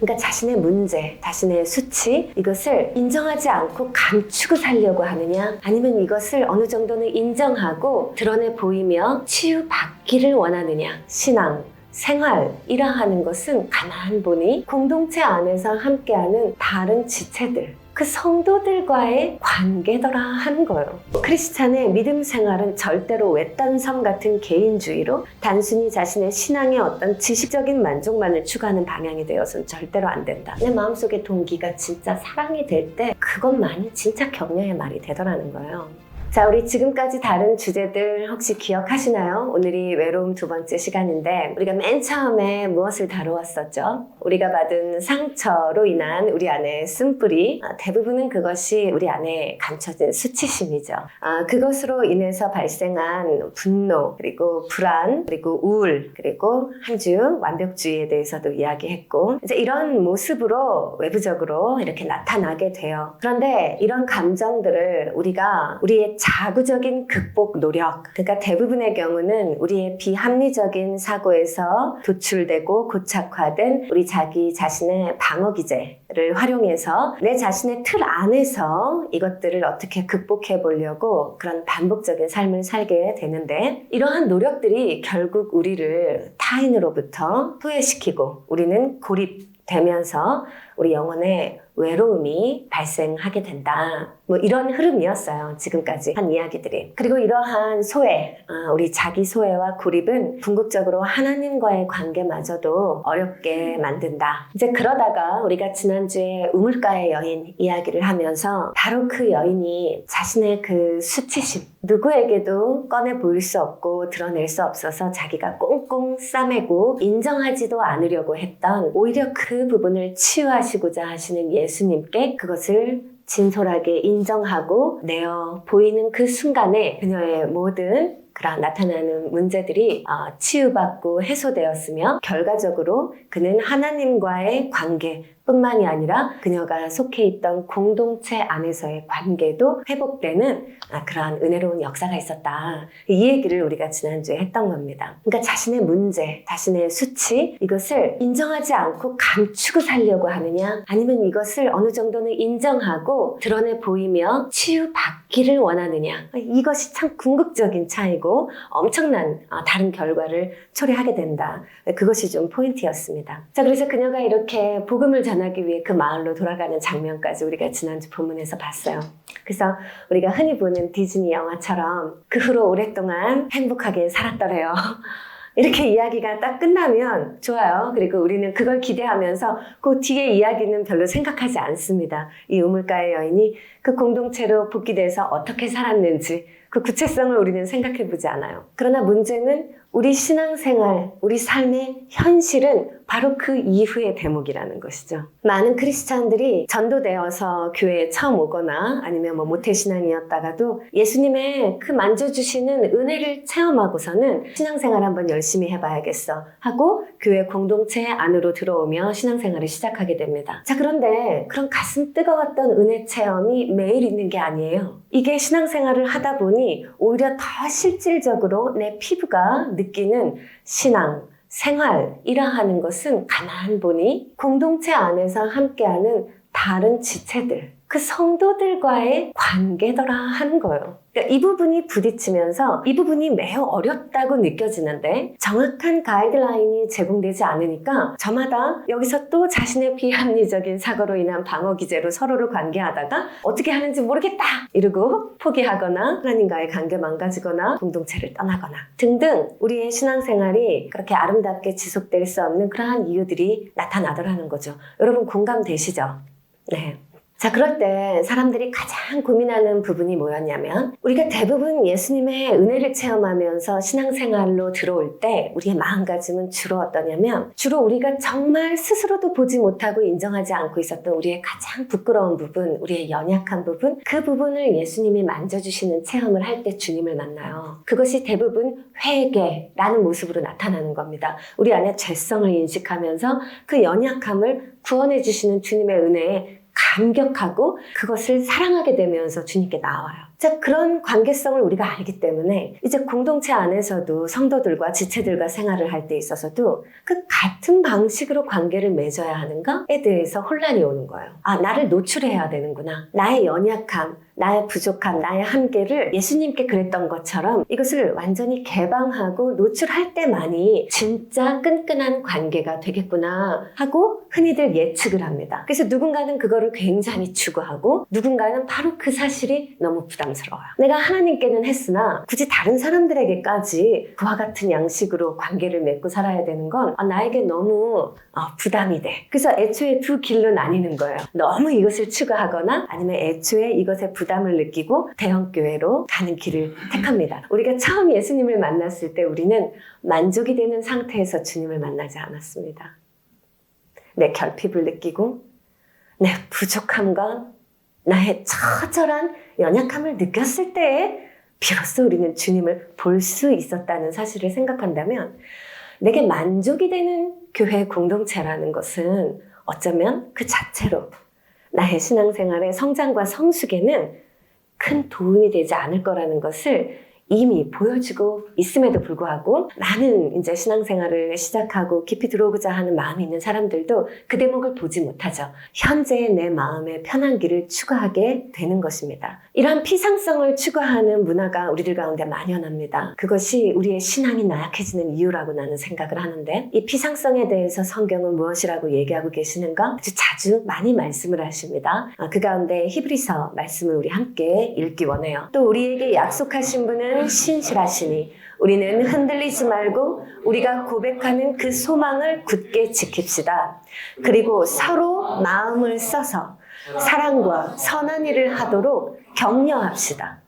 그러니까 자신의 문제, 자신의 수치, 이것을 인정하지 않고 감추고 살려고 하느냐, 아니면 이것을 어느 정도는 인정하고 드러내 보이며 치유받기를 원하느냐. 신앙, 생활, 이러하는 것은 가만 보니 공동체 안에서 함께하는 다른 지체들, 그 성도들과의 관계더라 하는 거예요. 크리스찬의 믿음 생활은 절대로 외딴 섬 같은 개인주의로 단순히 자신의 신앙의 어떤 지식적인 만족만을 추구하는 방향이 되어서는 절대로 안 된다. 내 마음속의 동기가 진짜 사랑이 될 때 그것만이 진짜 격려의 말이 되더라는 거예요. 자, 우리 지금까지 다른 주제들 혹시 기억하시나요? 오늘이 외로움 두 번째 시간인데 우리가 맨 처음에 무엇을 다루었었죠? 우리가 받은 상처로 인한 우리 안의 쓴뿌리, 대부분은 그것이 우리 안에 감춰진 수치심이죠. 그것으로 인해서 발생한 분노, 그리고 불안, 그리고 우울, 그리고 한 주 완벽주의에 대해서도 이야기했고, 이제 이런 모습으로 외부적으로 이렇게 나타나게 돼요. 그런데 이런 감정들을 우리가 우리의 자구적인 극복 노력, 그러니까 대부분의 경우는 우리의 비합리적인 사고에서 도출되고 고착화된 우리 자기 자신의 방어 기제를 활용해서 내 자신의 틀 안에서 이것들을 어떻게 극복해 보려고 그런 반복적인 삶을 살게 되는데, 이러한 노력들이 결국 우리를 타인으로부터 후회시키고 우리는 고립되면서 우리 영혼의 외로움이 발생하게 된다. 뭐 이런 흐름이었어요. 지금까지 한 이야기들이. 그리고 이러한 소외, 우리 자기 소외와 고립은 궁극적으로 하나님과의 관계마저도 어렵게 만든다. 이제 그러다가 우리가 지난주에 우물가의 여인 이야기를 하면서 바로 그 여인이 자신의 그 수치심, 누구에게도 꺼내 보일 수 없고 드러낼 수 없어서 자기가 꽁꽁 싸매고 인정하지도 않으려고 했던, 오히려 그 부분을 치유하시고자 하시는 예수님께 그것을 진솔하게 인정하고 내어 보이는 그 순간에 그녀의 모든 그런 나타나는 문제들이 치유받고 해소되었으며, 결과적으로 그는 하나님과의 관계 뿐만이 아니라 그녀가 속해 있던 공동체 안에서의 관계도 회복되는 그러한 은혜로운 역사가 있었다. 이 얘기를 우리가 지난주에 했던 겁니다. 그러니까 자신의 문제, 자신의 수치, 이것을 인정하지 않고 감추고 살려고 하느냐, 아니면 이것을 어느 정도는 인정하고 드러내 보이며 치유받기를 원하느냐. 이것이 참 궁극적인 차이고 엄청난 다른 결과를 초래하게 된다. 그것이 좀 포인트였습니다. 자, 그래서 그녀가 이렇게 복음을 전하기 위해 그 마을로 돌아가는 장면까지 우리가 지난주 본문에서 봤어요. 그래서 우리가 흔히 보는 디즈니 영화처럼 그 후로 오랫동안 행복하게 살았더래요. 이렇게 이야기가 딱 끝나면 좋아요. 그리고 우리는 그걸 기대하면서 그 뒤에 이야기는 별로 생각하지 않습니다. 이 우물가의 여인이 그 공동체로 복귀돼서 어떻게 살았는지 그 구체성을 우리는 생각해보지 않아요. 그러나 문제는 우리 신앙생활, 우리 삶의 현실은 바로 그 이후의 대목이라는 것이죠. 많은 크리스찬들이 전도되어서 교회에 처음 오거나 아니면 모태신앙이었다가도 예수님의 그 만져주시는 은혜를 체험하고서는 신앙생활 한번 열심히 해봐야겠어 하고 교회 공동체 안으로 들어오며 신앙생활을 시작하게 됩니다. 자, 그런데 그런 가슴 뜨거웠던 은혜 체험이 매일 있는 게 아니에요. 이게 신앙생활을 하다 보니 오히려 더 실질적으로 내 피부가 느끼는 신앙, 생활, 이러하는 것은 가만 보니 공동체 안에서 함께하는 다른 지체들, 그 성도들과의 관계더라 하는 거예요. 그러니까 이 부분이 부딪히면서 이 부분이 매우 어렵다고 느껴지는데 정확한 가이드라인이 제공되지 않으니까 저마다 여기서 또 자신의 비합리적인 사고로 인한 방어 기제로 서로를 관계하다가 어떻게 하는지 모르겠다 이러고 포기하거나 하나님과의 관계 망가지거나 공동체를 떠나거나 등등 우리의 신앙생활이 그렇게 아름답게 지속될 수 없는 그러한 이유들이 나타나더라는 거죠. 여러분 공감되시죠? 네. 자, 그럴 때 사람들이 가장 고민하는 부분이 뭐였냐면, 우리가 대부분 예수님의 은혜를 체험하면서 신앙생활로 들어올 때 우리의 마음가짐은 주로 어떠냐면, 주로 우리가 정말 스스로도 보지 못하고 인정하지 않고 있었던 우리의 가장 부끄러운 부분, 우리의 연약한 부분, 그 부분을 예수님이 만져주시는 체험을 할 때 주님을 만나요. 그것이 대부분 회개라는 모습으로 나타나는 겁니다. 우리 안에 죄성을 인식하면서 그 연약함을 구원해 주시는 주님의 은혜에 감격하고 그것을 사랑하게 되면서 주님께 나와요. 자, 그런 관계성을 우리가 알기 때문에 이제 공동체 안에서도 성도들과 지체들과 생활을 할 때 있어서도 그 같은 방식으로 관계를 맺어야 하는가에 대해서 혼란이 오는 거예요. 아, 나를 노출해야 되는구나. 나의 연약함, 나의 부족함, 나의 한계를 예수님께 그랬던 것처럼 이것을 완전히 개방하고 노출할 때만이 진짜 끈끈한 관계가 되겠구나 하고 흔히들 예측을 합니다. 그래서 누군가는 그거를 굉장히 추구하고 누군가는 바로 그 사실이 너무 부담스러워요. 내가 하나님께는 했으나 굳이 다른 사람들에게까지 그와 같은 양식으로 관계를 맺고 살아야 되는 건 나에게 너무 부담이 돼. 그래서 애초에 두 길로 나뉘는 거예요. 너무 이것을 추구하거나 아니면 애초에 이것에 부담을 느끼고 대형교회로 가는 길을 택합니다. 우리가 처음 예수님을 만났을 때 우리는 만족이 되는 상태에서 주님을 만나지 않았습니다. 내 결핍을 느끼고 내 부족함과 나의 처절한 연약함을 느꼈을 때에 비로소 우리는 주님을 볼 수 있었다는 사실을 생각한다면 내게 만족이 되는 교회 공동체라는 것은 어쩌면 그 자체로 나의 신앙생활의 성장과 성숙에는 큰 도움이 되지 않을 거라는 것을 이미 보여주고 있음에도 불구하고 많은 이제 신앙생활을 시작하고 깊이 들어오고자 하는 마음이 있는 사람들도 그 대목을 보지 못하죠. 현재의 내 마음의 편한 길을 추구하게 되는 것입니다. 이러한 피상성을 추구하는 문화가 우리들 가운데 만연합니다. 그것이 우리의 신앙이 나약해지는 이유라고 나는 생각을 하는데 이 피상성에 대해서 성경은 무엇이라고 얘기하고 계시는가? 아주 자주 많이 말씀을 하십니다. 그 가운데 히브리서 말씀을 우리 함께 읽기 원해요. 또 우리에게 약속하신 분은 신실하시니 우리는 흔들리지 말고 우리가 고백하는 그 소망을 굳게 지킵시다. 그리고 서로 마음을 써서 사랑과 선한 일을 하도록 격려합시다.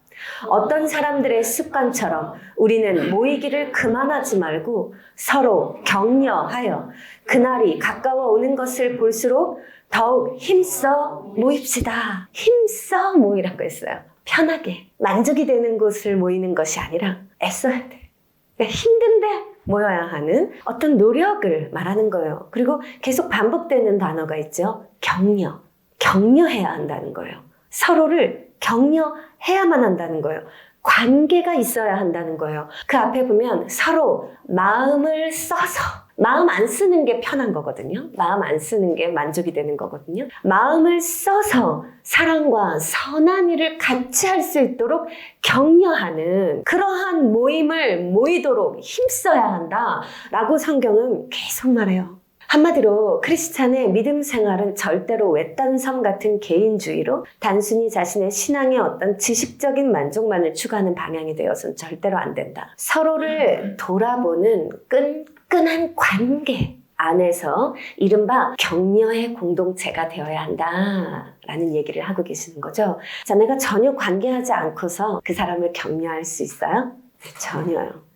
어떤 사람들의 습관처럼 우리는 모이기를 그만하지 말고 서로 격려하여 그날이 가까워 오는 것을 볼수록 더욱 힘써 모입시다. 힘써 모이라고 했어요. 편하게 만족이 되는 곳을 모이는 것이 아니라 애써야 돼. 그러니까 힘든데 모여야 하는 어떤 노력을 말하는 거예요. 그리고 계속 반복되는 단어가 있죠. 격려. 격려해야 한다는 거예요. 서로를 격려해야만 한다는 거예요. 관계가 있어야 한다는 거예요. 그 앞에 보면 서로 마음을 써서 마음 안 쓰는 게 편한 거거든요. 마음 안 쓰는 게 만족이 되는 거거든요. 마음을 써서 사랑과 선한 일을 같이 할 수 있도록 격려하는 그러한 모임을 모이도록 힘써야 한다라고 성경은 계속 말해요. 한마디로 크리스찬의 믿음 생활은 절대로 외딴 섬 같은 개인주의로 단순히 자신의 신앙의 어떤 지식적인 만족만을 추구하는 방향이 되어서는 절대로 안 된다. 서로를 돌아보는 끈끈한 관계 안에서 이른바 격려의 공동체가 되어야 한다라는 얘기를 하고 계시는 거죠. 자, 내가 전혀 관계하지 않고서 그 사람을 격려할 수 있어요? 네, 전혀요.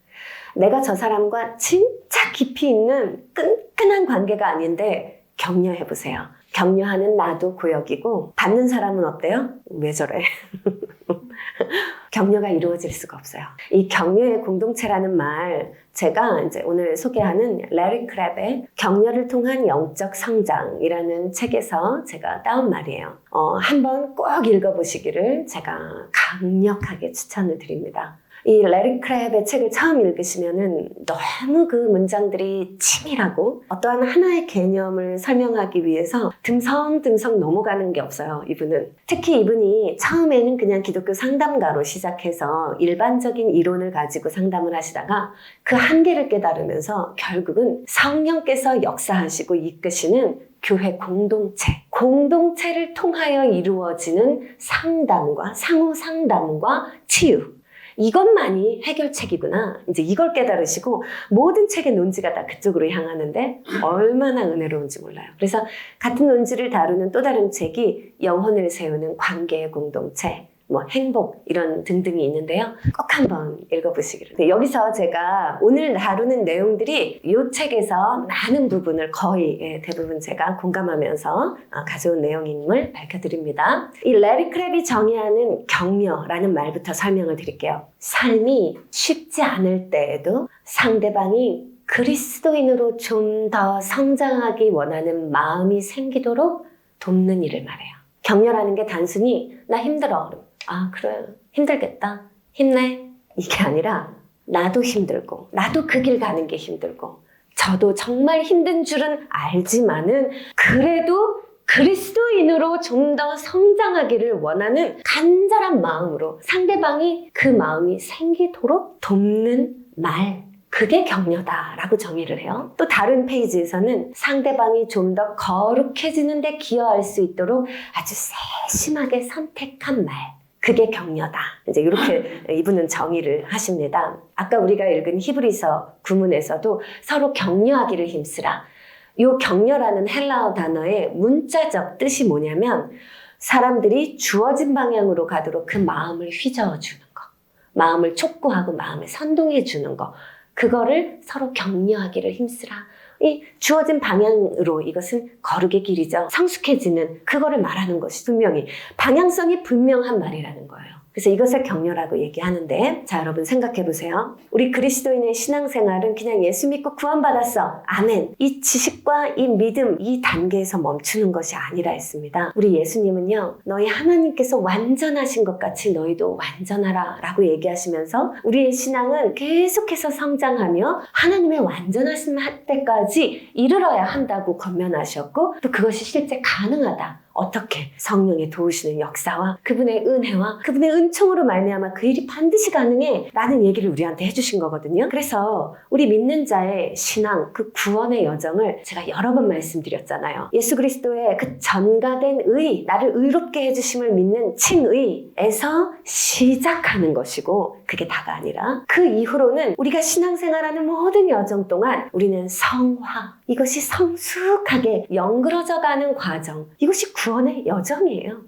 내가 저 사람과 진짜 깊이 있는 끈끈한 관계가 아닌데 격려해보세요. 격려하는 나도 고역이고 받는 사람은 어때요? 왜 저래? 격려가 이루어질 수가 없어요. 이 격려의 공동체라는 말, 제가 이제 오늘 소개하는 레리 크랩의 격려를 통한 영적 성장이라는 책에서 제가 따온 말이에요. 한번 꼭 읽어보시기를 제가 강력하게 추천을 드립니다. 이 레리 크랩의 책을 처음 읽으시면은 너무 그 문장들이 치밀하고 어떠한 하나의 개념을 설명하기 위해서 듬성듬성 넘어가는 게 없어요, 이분은. 특히 이분이 처음에는 그냥 기독교 상담가로 시작해서 일반적인 이론을 가지고 상담을 하시다가 그 한계를 깨달으면서 결국은 성령께서 역사하시고 이끄시는 교회 공동체를 통하여 이루어지는 상담과 상호 상담과 치유, 이것만이 해결책이구나. 이제 이걸 깨달으시고 모든 책의 논지가 다 그쪽으로 향하는데 얼마나 은혜로운지 몰라요. 그래서 같은 논지를 다루는 또 다른 책이 영혼을 세우는 관계의 공동체, 행복 이런 등등이 있는데요. 꼭 한번 읽어보시기를. 여기서 제가 오늘 다루는 내용들이 이 책에서 많은 부분을 거의 대부분 제가 공감하면서 가져온 내용임을 밝혀드립니다. 이 레리 크랩이 정의하는 격려라는 말부터 설명을 드릴게요. 삶이 쉽지 않을 때에도 상대방이 그리스도인으로 좀 더 성장하기 원하는 마음이 생기도록 돕는 일을 말해요. 격려라는 게 단순히 나 힘들어. 아, 그래. 힘들겠다. 힘내. 이게 아니라 나도 힘들고 나도 그 길 가는 게 힘들고 저도 정말 힘든 줄은 알지만은 그래도 그리스도인으로 좀 더 성장하기를 원하는 간절한 마음으로 상대방이 그 마음이 생기도록 돕는 말. 그게 격려다라고 정의를 해요. 또 다른 페이지에서는 상대방이 좀 더 거룩해지는 데 기여할 수 있도록 아주 세심하게 선택한 말. 그게 격려다. 이제 이렇게 이분은 정의를 하십니다. 아까 우리가 읽은 히브리서 구문에서도 서로 격려하기를 힘쓰라. 이 격려라는 헬라어 단어의 문자적 뜻이 뭐냐면 사람들이 주어진 방향으로 가도록 그 마음을 휘저어주는 거. 마음을 촉구하고 마음을 선동해주는 거. 그거를 서로 격려하기를 힘쓰라. 이 주어진 방향으로 이것은 거룩의 길이죠. 성숙해지는 그거를 말하는 것이 분명히 방향성이 분명한 말이라는 거예요. 그래서 이것을 격려라고 얘기하는데 자 여러분 생각해 보세요. 우리 그리스도인의 신앙생활은 그냥 예수 믿고 구원받았어. 아멘. 이 지식과 이 믿음 이 단계에서 멈추는 것이 아니라 했습니다. 우리 예수님은요. 너희 하나님께서 완전하신 것 같이 너희도 완전하라 라고 얘기하시면서 우리의 신앙은 계속해서 성장하며 하나님의 완전하신 때까지 이르러야 한다고 권면하셨고 또 그것이 실제 가능하다. 어떻게? 성령의 도우시는 역사와 그분의 은혜와 그분의 은총으로 말미암아 그 일이 반드시 가능해 라는 얘기를 우리한테 해주신 거거든요. 그래서 우리 믿는 자의 신앙, 그 구원의 여정을 제가 여러 번 말씀드렸잖아요. 예수 그리스도의 그 전가된 의, 나를 의롭게 해주심을 믿는 칭의에서 시작하는 것이고 그게 다가 아니라 그 이후로는 우리가 신앙생활하는 모든 여정 동안 우리는 성화, 이것이 성숙하게 영그러져가는 과정, 이것이 구원의 여정이에요.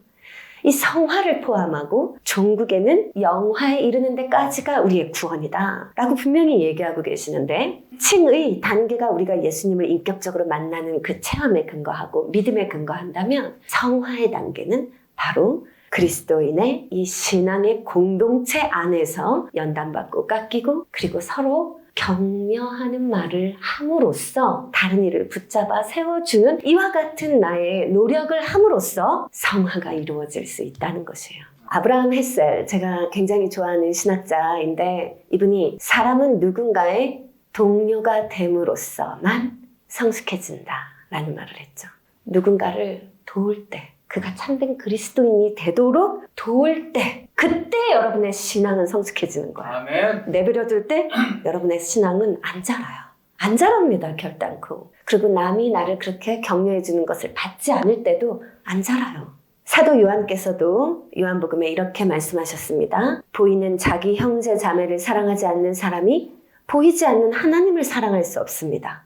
이 성화를 포함하고 종국에는 영화에 이르는 데까지가 우리의 구원이다 라고 분명히 얘기하고 계시는데 칭의 단계가 우리가 예수님을 인격적으로 만나는 그 체험에 근거하고 믿음에 근거한다면 성화의 단계는 바로 그리스도인의 이 신앙의 공동체 안에서 연단받고 깎이고 그리고 서로 격려하는 말을 함으로써 다른 이를 붙잡아 세워주는 이와 같은 나의 노력을 함으로써 성화가 이루어질 수 있다는 것이에요. 아브라함 헬셀, 제가 굉장히 좋아하는 신학자인데 이분이 사람은 누군가의 동료가 됨으로써만 성숙해진다 라는 말을 했죠. 누군가를 도울 때 그가 참된 그리스도인이 되도록 도울 때 그때 여러분의 신앙은 성숙해지는 거예요. 아멘. 내버려둘 때 여러분의 신앙은 안 자라요. 안 자랍니다. 결단코. 그리고 남이 나를 그렇게 격려해 주는 것을 받지 않을 때도 안 자라요. 사도 요한께서도 요한복음에 이렇게 말씀하셨습니다. 보이는 자기 형제 자매를 사랑하지 않는 사람이 보이지 않는 하나님을 사랑할 수 없습니다.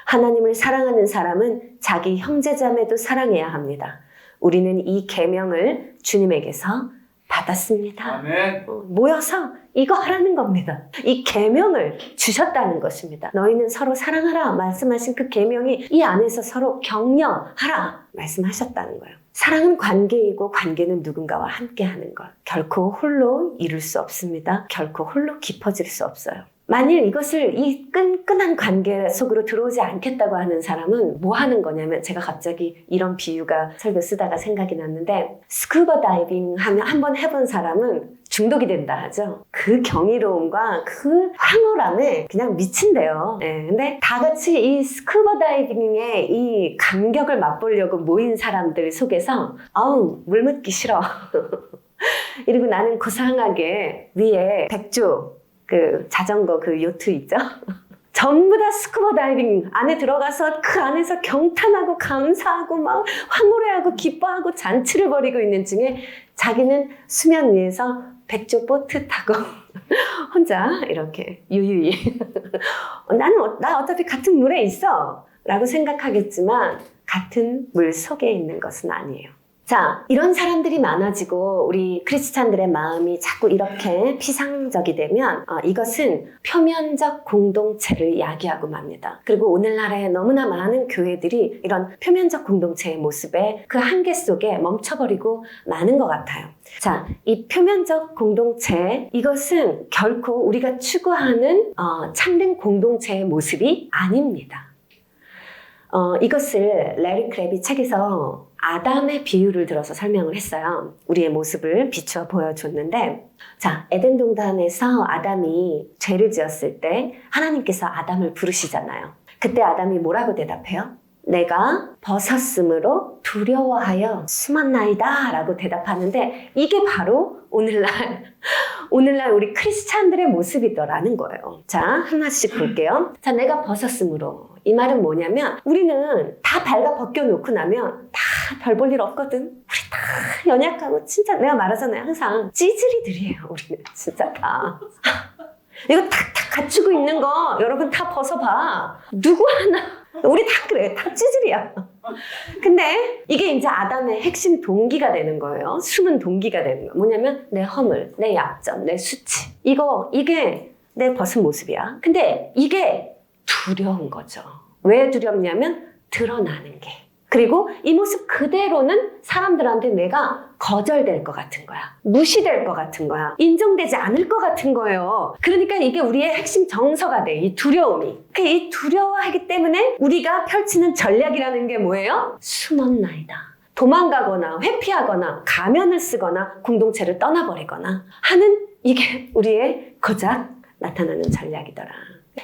하나님을 사랑하는 사람은 자기 형제 자매도 사랑해야 합니다. 우리는 이 계명을 주님에게서 받았습니다. 아멘. 모여서 이거 하라는 겁니다. 이 계명을 주셨다는 것입니다. 너희는 서로 사랑하라 말씀하신 그 계명이 이 안에서 서로 격려하라 말씀하셨다는 거예요. 사랑은 관계이고 관계는 누군가와 함께하는 것. 결코 홀로 이룰 수 없습니다. 결코 홀로 깊어질 수 없어요. 만일 이것을 이 끈끈한 관계 속으로 들어오지 않겠다고 하는 사람은 뭐 하는 거냐면 제가 갑자기 이런 비유가 설교 쓰다가 생각이 났는데 스쿠버 다이빙 하면 한번 해본 사람은 중독이 된다 하죠. 그 경이로움과 그 황홀함에 그냥 미친대요. 네, 근데 다 같이 이 스쿠버 다이빙의 이 감격을 맛보려고 모인 사람들 속에서 아우 물 묻기 싫어. 그리고 나는 고상하게 위에 백조 그 자전거 그 요트 있죠? 전부 다 스쿠버 다이빙 안에 들어가서 그 안에서 경탄하고 감사하고 막 황홀해하고 기뻐하고 잔치를 벌이고 있는 중에 자기는 수면 위에서 백조 보트 타고 혼자 이렇게 유유히 나 어차피 같은 물에 있어 라고 생각하겠지만 같은 물 속에 있는 것은 아니에요. 자, 이런 사람들이 많아지고 우리 크리스찬들의 마음이 자꾸 이렇게 피상적이 되면 이것은 표면적 공동체를 야기하고 맙니다. 그리고 오늘날에 너무나 많은 교회들이 이런 표면적 공동체의 모습에 그 한계 속에 멈춰버리고 마는 것 같아요. 자, 이 표면적 공동체 이것은 결코 우리가 추구하는 참된 공동체의 모습이 아닙니다. 이것을 레리 크랩이 책에서 아담의 비유를 들어서 설명을 했어요. 우리의 모습을 비추어 보여줬는데, 자, 에덴 동산에서 아담이 죄를 지었을 때 하나님께서 아담을 부르시잖아요. 그때 아담이 뭐라고 대답해요? 내가 벗었으므로 두려워하여 숨었나이다 라고 대답하는데, 이게 바로 오늘날 우리 크리스찬들의 모습이더라는 거예요. 자, 하나씩 볼게요. 자, 내가 벗었으므로. 이 말은 뭐냐면 우리는 다 발가 벗겨놓고 나면 다 별 볼 일 없거든. 우리 다 연약하고 진짜 내가 말하잖아요. 항상 찌질이들이에요. 우리는 진짜 다. 이거 탁탁 갖추고 있는 거 여러분 다 벗어봐. 누구 하나. 우리 다 그래. 다 찌질이야. 근데 이게 이제 아담의 핵심 동기가 되는 거예요. 숨은 동기가 되는 거예요. 뭐냐면 내 허물, 내 약점, 내 수치. 이게 내 벗은 모습이야. 근데 이게 두려운 거죠. 왜 두렵냐면 드러나는 게. 그리고 이 모습 그대로는 사람들한테 내가 거절될 것 같은 거야. 무시될 것 같은 거야. 인정되지 않을 것 같은 거예요. 그러니까 이게 우리의 핵심 정서가 돼. 이 두려움이. 이 두려워하기 때문에 우리가 펼치는 전략이라는 게 뭐예요? 숨었나이다. 도망가거나 회피하거나 가면을 쓰거나 공동체를 떠나버리거나 하는 이게 우리의 고작 나타나는 전략이더라.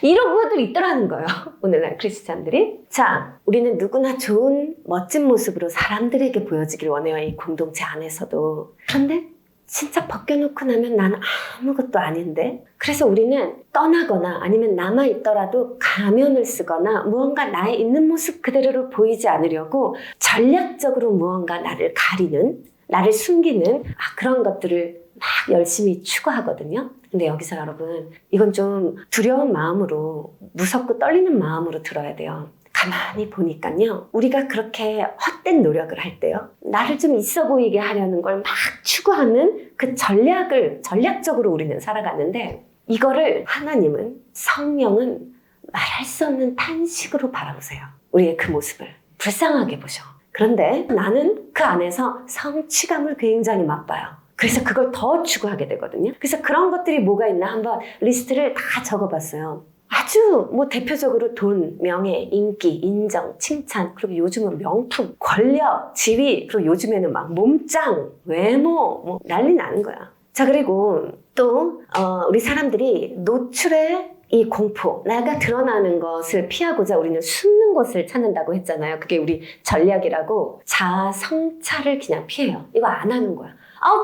이런 것들이 있더라는 거예요. 오늘날 크리스찬들이. 자, 우리는 누구나 좋은 멋진 모습으로 사람들에게 보여지길 원해요. 이 공동체 안에서도. 그런데 진짜 벗겨놓고 나면 난 아무것도 아닌데. 그래서 우리는 떠나거나 아니면 남아있더라도 가면을 쓰거나 무언가 나의 있는 모습 그대로를 보이지 않으려고 전략적으로 무언가 나를 가리는, 나를 숨기는 그런 것들을 막 열심히 추구하거든요. 근데 여기서 여러분, 이건 좀 두려운 마음으로, 무섭고 떨리는 마음으로 들어야 돼요. 가만히 보니까요, 우리가 그렇게 헛된 노력을 할 때요, 나를 좀 있어 보이게 하려는 걸 막 추구하는 그 전략적으로 우리는 살아가는데, 이거를 하나님은, 성령은 말할 수 없는 탄식으로 바라보세요. 우리의 그 모습을 불쌍하게 보셔. 그런데 나는 그 안에서 성취감을 굉장히 맛봐요. 그래서 그걸 더 추구하게 되거든요. 그래서 그런 것들이 뭐가 있나 한번 리스트를 다 적어봤어요. 아주 대표적으로 돈, 명예, 인기, 인정, 칭찬, 그리고 요즘은 명품, 권력, 지위, 그리고 요즘에는 막 몸짱, 외모, 난리 나는 거야. 자, 그리고 또 우리 사람들이 노출의 이 공포, 나가 드러나는 것을 피하고자 우리는 숨는 곳을 찾는다고 했잖아요. 그게 우리 전략이라고. 자아 성찰을 그냥 피해요. 이거 안 하는 거야.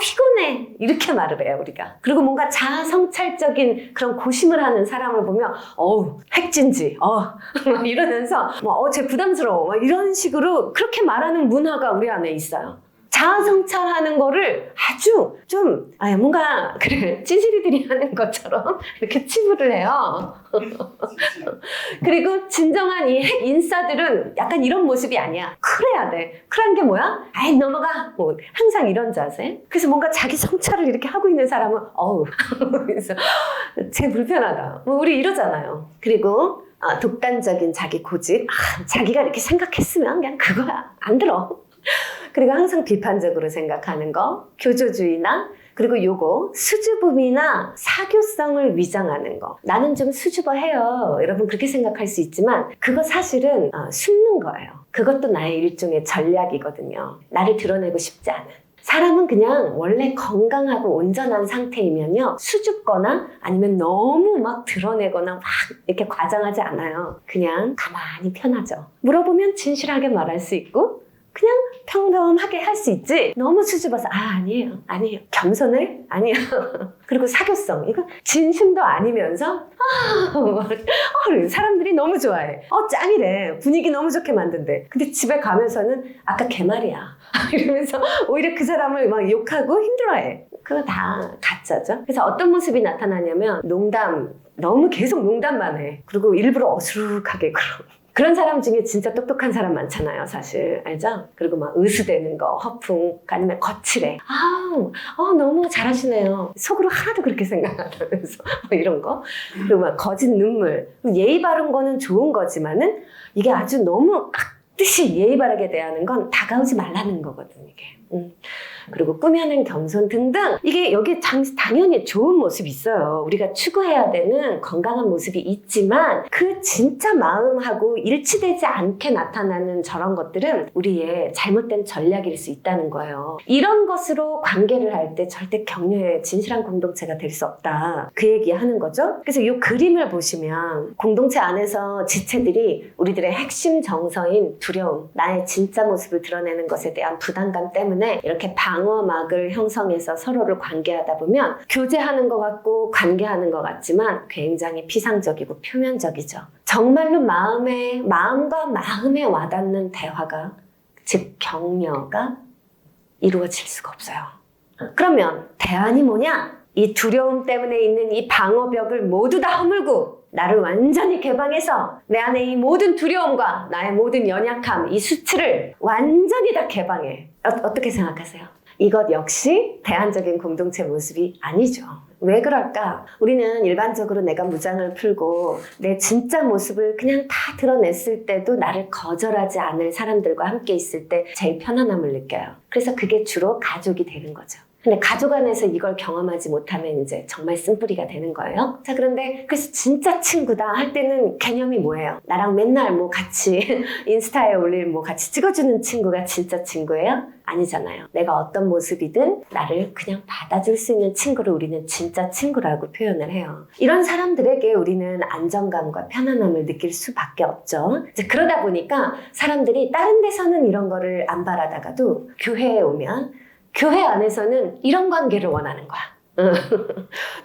피곤해. 이렇게 말을 해요, 우리가. 그리고 뭔가 자아 성찰적인 그런 고심을 하는 사람을 보면, 핵진지, 이러면서, 쟤 부담스러워. 이런 식으로 그렇게 말하는 문화가 우리 안에 있어요. 자아 성찰하는 거를 아주 좀, 뭔가, 그래, 찌질이들이 하는 것처럼 이렇게 치부를 해요. 그리고 진정한 이 핵 인싸들은 약간 이런 모습이 아니야. 쿨해야 돼. 쿨한 게 뭐야? 넘어가. 항상 이런 자세. 그래서 뭔가 자기 성찰을 이렇게 하고 있는 사람은, 그래서 쟤 불편하다. 우리 이러잖아요. 그리고, 독단적인 자기 고집. 자기가 이렇게 생각했으면 그냥 그거야. 안 들어. 그리고 항상 비판적으로 생각하는 거, 교조주의나 그리고 요거 수줍음이나 사교성을 위장하는 거. 나는 좀 수줍어해요. 여러분 그렇게 생각할 수 있지만 그거 사실은 숨는 거예요. 그것도 나의 일종의 전략이거든요. 나를 드러내고 싶지 않은. 사람은 그냥 원래 건강하고 온전한 상태이면요, 수줍거나 아니면 너무 막 드러내거나 막 이렇게 과장하지 않아요. 그냥 가만히 편하죠. 물어보면 진실하게 말할 수 있고 그냥 평범하게 할 수 있지. 너무 수줍어서 아니에요. 겸손해? 아니에요. 그리고 사교성. 이거 진심도 아니면서 사람들이 너무 좋아해. 짱이래. 분위기 너무 좋게 만든대. 근데 집에 가면서는 아까 걔말이야. 이러면서 오히려 그 사람을 막 욕하고 힘들어해. 그거 다 가짜죠. 그래서 어떤 모습이 나타나냐면 농담. 너무 계속 농담만 해. 그리고 일부러 어수룩하게 그런 사람 중에 진짜 똑똑한 사람 많잖아요, 사실. 알죠? 그리고 막 의수대는 거, 허풍, 아니면 거칠해. 너무 잘하시네요. 속으로 하나도 그렇게 생각 안 하면서. 이런 거. 그리고 막 거짓 눈물. 예의 바른 거는 좋은 거지만은 이게 아주 너무 반드시 예의 바르게 대하는 건 다가오지 말라는 거거든, 이게. 그리고 꾸며낸 겸손 등등, 이게 여기 당연히 좋은 모습이 있어요. 우리가 추구해야 되는 건강한 모습이 있지만 그 진짜 마음하고 일치되지 않게 나타나는 저런 것들은 우리의 잘못된 전략일 수 있다는 거예요. 이런 것으로 관계를 할 때 절대 격려의 진실한 공동체가 될 수 없다, 그 얘기하는 거죠. 그래서 이 그림을 보시면 공동체 안에서 지체들이 우리들의 핵심 정서인 두려움, 나의 진짜 모습을 드러내는 것에 대한 부담감 때문에 이렇게 방어막을 형성해서 서로를 관계하다 보면 교제하는 것 같고 관계하는 것 같지만 굉장히 피상적이고 표면적이죠. 정말로 마음과 마음에 와닿는 대화가, 즉 격려가 이루어질 수가 없어요. 그러면 대안이 뭐냐? 이 두려움 때문에 있는 이 방어벽을 모두 다 허물고 나를 완전히 개방해서 내 안에 이 모든 두려움과 나의 모든 연약함, 이 수치를 완전히 다 개방해. 어떻게 생각하세요? 이것 역시 대안적인 공동체 모습이 아니죠. 왜 그럴까? 우리는 일반적으로 내가 무장을 풀고 내 진짜 모습을 그냥 다 드러냈을 때도 나를 거절하지 않을 사람들과 함께 있을 때 제일 편안함을 느껴요. 그래서 그게 주로 가족이 되는 거죠. 근데 가족 안에서 이걸 경험하지 못하면 이제 정말 쓴뿌리가 되는 거예요. 자, 그런데 그래서 진짜 친구다 할 때는 개념이 뭐예요? 나랑 맨날 뭐 같이 인스타에 올릴 뭐 같이 찍어주는 친구가 진짜 친구예요? 아니잖아요. 내가 어떤 모습이든 나를 그냥 받아줄 수 있는 친구를 우리는 진짜 친구라고 표현을 해요. 이런 사람들에게 우리는 안정감과 편안함을 느낄 수밖에 없죠. 이제 그러다 보니까 사람들이 다른 데서는 이런 거를 안 바라다가도 교회에 오면 교회 안에서는 이런 관계를 원하는 거야.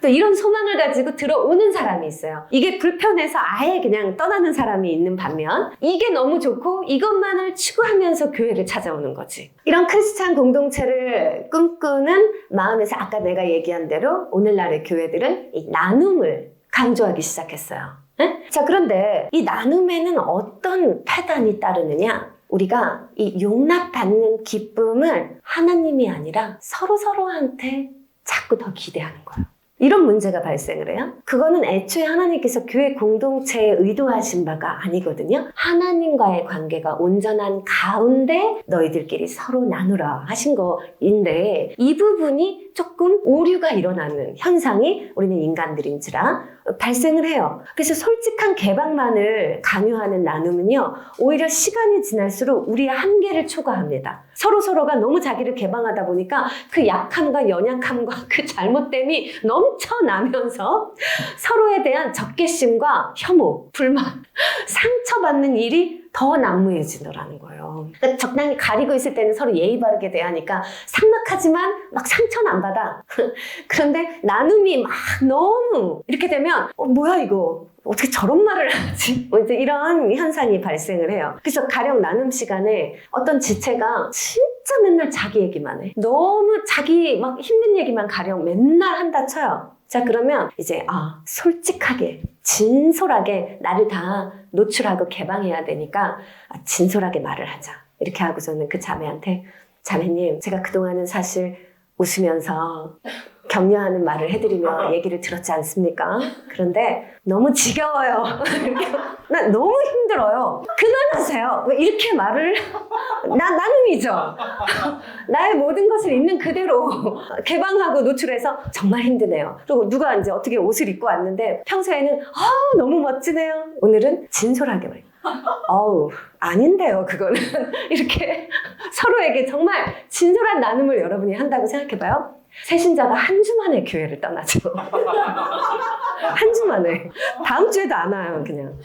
또 이런 소망을 가지고 들어오는 사람이 있어요. 이게 불편해서 아예 그냥 떠나는 사람이 있는 반면 이게 너무 좋고 이것만을 추구하면서 교회를 찾아오는 거지. 이런 크리스찬 공동체를 꿈꾸는 마음에서 아까 내가 얘기한 대로 오늘날의 교회들은 이 나눔을 강조하기 시작했어요. 네? 자, 그런데 이 나눔에는 어떤 패단이 따르느냐? 우리가 이 용납받는 기쁨을 하나님이 아니라 서로한테 자꾸 더 기대하는 거예요. 이런 문제가 발생을 해요. 그거는 애초에 하나님께서 교회 공동체에 의도하신 바가 아니거든요. 하나님과의 관계가 온전한 가운데 너희들끼리 서로 나누라 하신 거인데 이 부분이 조금 오류가 일어나는 현상이 우리는 인간들인지라 발생을 해요. 그래서 솔직한 개방만을 강요하는 나눔은요, 오히려 시간이 지날수록 우리의 한계를 초과합니다. 서로가 너무 자기를 개방하다 보니까 그 약함과 연약함과 그 잘못됨이 넘쳐나면서 서로에 대한 적개심과 혐오, 불만, 상처받는 일이 더 난무해지더라는 거예요. 그러니까 적당히 가리고 있을 때는 서로 예의 바르게 대하니까 삭막하지만 막 상처는 안 받아. 그런데 나눔이 막 너무 이렇게 되면 뭐야 이거 어떻게 저런 말을 하지? 뭐 이제 이런 현상이 발생을 해요. 그래서 가령 나눔 시간에 어떤 지체가 진짜 맨날 자기 얘기만 해. 너무 자기 막 힘든 얘기만 가령 맨날 한다 쳐요. 자, 그러면 이제 솔직하게 진솔하게 나를 다 노출하고 개방해야 되니까 진솔하게 말을 하자 이렇게 하고서는 그 자매한테 자매님, 제가 그동안은 사실 웃으면서 격려하는 말을 해드리며 얘기를 들었지 않습니까? 그런데 너무 지겨워요. 나 너무 힘들어요. 그만하세요. 이렇게 말을 나눔이죠. 나의 모든 것을 있는 그대로 개방하고 노출해서 정말 힘드네요. 그리고 누가 이제 어떻게 옷을 입고 왔는데 평소에는 너무 멋지네요. 오늘은 진솔하게 말해요. 아닌데요, 그거는. 이렇게 서로에게 정말 진솔한 나눔을 여러분이 한다고 생각해봐요. 새신자가 한 주 만에 교회를 떠나죠. 한 주 만에. 다음 주에도 안 와요, 그냥.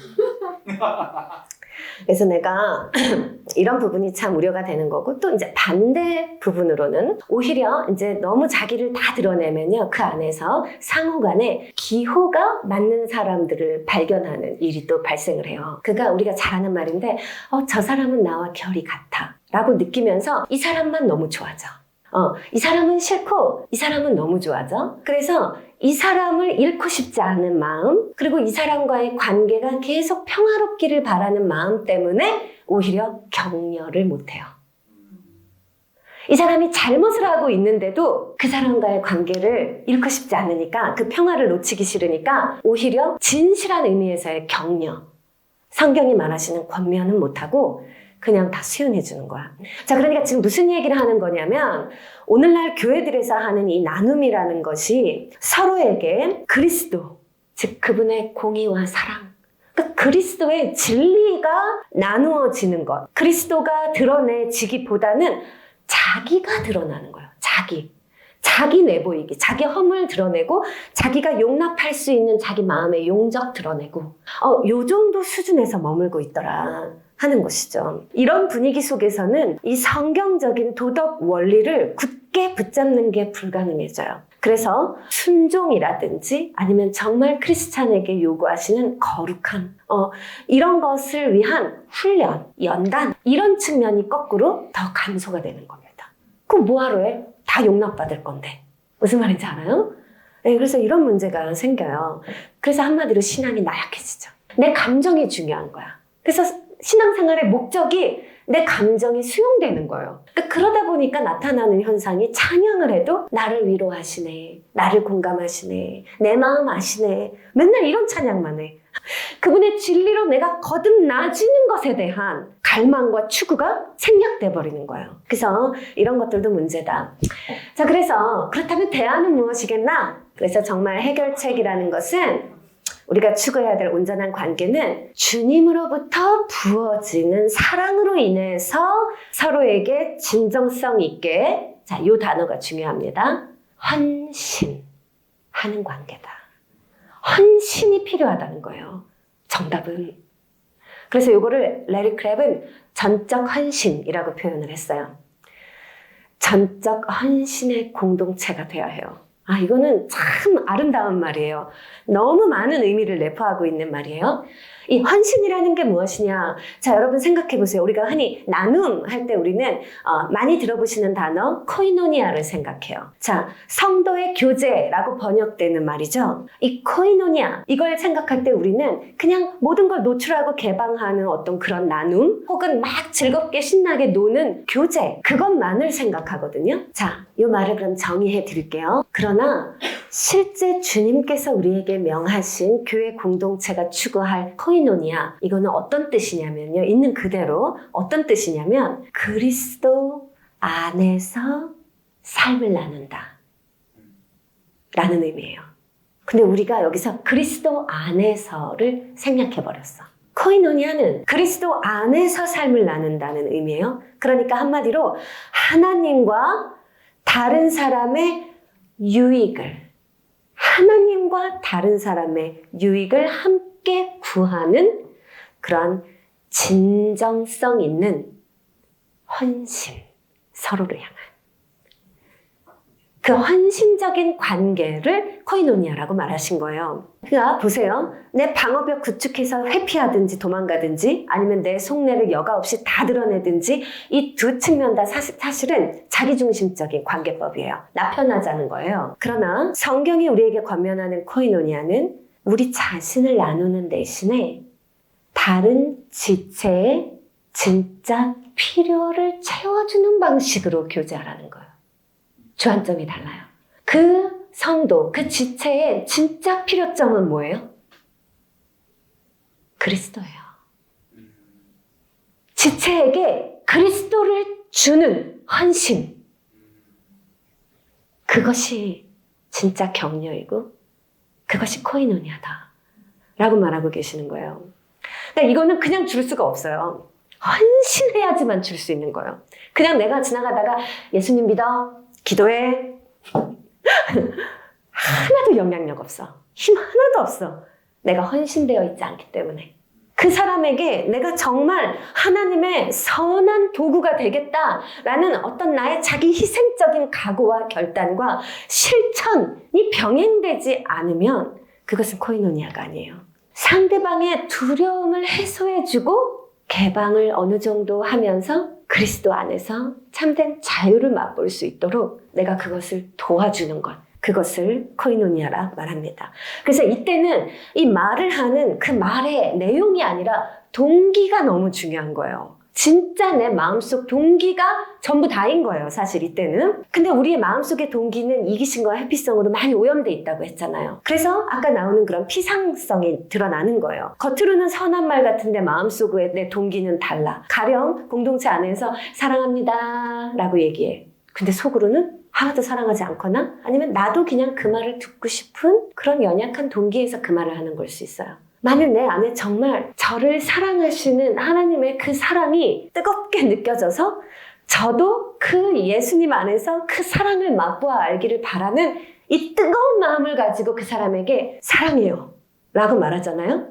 그래서 내가 이런 부분이 참 우려가 되는 거고, 또 이제 반대 부분으로는 오히려 이제 너무 자기를 다 드러내면요, 그 안에서 상호 간에 기호가 맞는 사람들을 발견하는 일이 또 발생을 해요. 그러니까 우리가 잘 아는 말인데, 저 사람은 나와 결이 같아 라고 느끼면서 이 사람만 너무 좋아져. 이 사람은 싫고 이 사람은 너무 좋아져. 그래서 이 사람을 잃고 싶지 않은 마음, 그리고 이 사람과의 관계가 계속 평화롭기를 바라는 마음 때문에 오히려 격려를 못해요. 이 사람이 잘못을 하고 있는데도 그 사람과의 관계를 잃고 싶지 않으니까, 그 평화를 놓치기 싫으니까 오히려 진실한 의미에서의 격려, 성경이 말하시는 권면은 못하고 그냥 다 수용해 주는 거야. 자, 그러니까 지금 무슨 얘기를 하는 거냐면 오늘날 교회들에서 하는 이 나눔이라는 것이 서로에게 그리스도, 즉 그분의 공의와 사랑, 그러니까 그리스도의 진리가 나누어지는 것, 그리스도가 드러내지기보다는 자기가 드러나는 거예요. 자기 내보이기, 자기 허물 드러내고 자기가 용납할 수 있는 자기 마음의 용적 드러내고 요 정도 수준에서 머물고 있더라 하는 것이죠. 이런 분위기 속에서는 이 성경적인 도덕 원리를 굳게 붙잡는 게 불가능해져요. 그래서 순종이라든지 아니면 정말 크리스찬에게 요구하시는 거룩함, 이런 것을 위한 훈련, 연단, 이런 측면이 거꾸로 더 감소가 되는 겁니다. 그럼 뭐하러 해? 다 용납받을 건데. 무슨 말인지 알아요? 네, 그래서 이런 문제가 생겨요. 그래서 한마디로 신앙이 나약해지죠. 내 감정이 중요한 거야. 그래서 신앙생활의 목적이 내 감정이 수용되는 거예요. 그러다 보니까 나타나는 현상이 찬양을 해도 나를 위로하시네, 나를 공감하시네, 내 마음 아시네, 맨날 이런 찬양만 해. 그분의 진리로 내가 거듭나지는 것에 대한 갈망과 추구가 생략돼 버리는 거예요. 그래서 이런 것들도 문제다. 자, 그래서 그렇다면 대안은 무엇이겠나? 그래서 정말 해결책이라는 것은 우리가 추구해야 될 온전한 관계는 주님으로부터 부어지는 사랑으로 인해서 서로에게 진정성 있게, 자, 요 단어가 중요합니다. 헌신하는 관계다. 헌신이 필요하다는 거예요. 정답은. 그래서 요거를 레리 크랩은 전적 헌신이라고 표현을 했어요. 전적 헌신의 공동체가 되어야 해요. 이거는 참 아름다운 말이에요. 너무 많은 의미를 내포하고 있는 말이에요. 이 헌신이라는 게 무엇이냐? 자, 여러분 생각해 보세요. 우리가 흔히 나눔 할 때 우리는 많이 들어보시는 단어 코이노니아를 생각해요. 자, 성도의 교제라고 번역되는 말이죠. 이 코이노니아, 이걸 생각할 때 우리는 그냥 모든 걸 노출하고 개방하는 어떤 그런 나눔, 혹은 막 즐겁게 신나게 노는 교제, 그것만을 생각하거든요. 자, 이 말을 그럼 정의해 드릴게요. 그러나 실제 주님께서 우리에게 명하신 교회 공동체가 추구할 코이노니아, 이거는 어떤 뜻이냐면요. 있는 그대로 어떤 뜻이냐면 그리스도 안에서 삶을 나눈다 라는 의미예요. 근데 우리가 여기서 그리스도 안에서를 생략해버렸어. 코이노니아는 그리스도 안에서 삶을 나눈다는 의미예요. 그러니까 한마디로 하나님과 다른 사람의 하나님과 다른 사람의 유익을 함께 구하는 그런 진정성 있는 헌신, 서로를 향한 그 헌신적인 관계를 코이노니아라고 말하신 거예요. 그러니까 보세요. 내 방어벽 구축해서 회피하든지 도망가든지 아니면 내 속내를 여과 없이 다 드러내든지 이 두 측면 다 사실은 자기중심적인 관계법이에요. 나 편하자는 거예요. 그러나 성경이 우리에게 권면하는 코이노니아는 우리 자신을 나누는 대신에 다른 지체의 진짜 필요를 채워주는 방식으로 교제하라는 거예요. 주안점이 달라요. 그 성도, 그 지체의 진짜 필요점은 뭐예요? 그리스도예요. 지체에게 그리스도를 주는 헌신. 그것이 진짜 격려이고 그것이 코이노니아다 라고 말하고 계시는 거예요. 그러니까 이거는 그냥 줄 수가 없어요. 헌신해야지만 줄 수 있는 거예요. 그냥 내가 지나가다가 예수님 믿어, 기도해. 하나도 영향력 없어. 힘 하나도 없어. 내가 헌신되어 있지 않기 때문에. 그 사람에게 내가 정말 하나님의 선한 도구가 되겠다라는 어떤 나의 자기 희생적인 각오와 결단과 실천이 병행되지 않으면 그것은 코이노니아가 아니에요. 상대방의 두려움을 해소해주고 개방을 어느 정도 하면서 그리스도 안에서 참된 자유를 맛볼 수 있도록 내가 그것을 도와주는 것, 그것을 코이노니아라 말합니다. 그래서 이때는 이 말을 하는 그 말의 내용이 아니라 동기가 너무 중요한 거예요. 진짜 내 마음속 동기가 전부 다인 거예요, 사실 이때는. 근데 우리의 마음속의 동기는 이기심과 회피성으로 많이 오염돼 있다고 했잖아요. 그래서 아까 나오는 그런 피상성이 드러나는 거예요. 겉으로는 선한 말 같은데 마음속의 내 동기는 달라. 가령 공동체 안에서 사랑합니다 라고 얘기해. 근데 속으로는 하나도 사랑하지 않거나 아니면 나도 그냥 그 말을 듣고 싶은 그런 연약한 동기에서 그 말을 하는 걸 수 있어요. 만약 내 안에 정말 저를 사랑하시는 하나님의 그 사랑이 뜨겁게 느껴져서 저도 그 예수님 안에서 그 사랑을 맛보아 알기를 바라는 이 뜨거운 마음을 가지고 그 사람에게 사랑해요 라고 말하잖아요.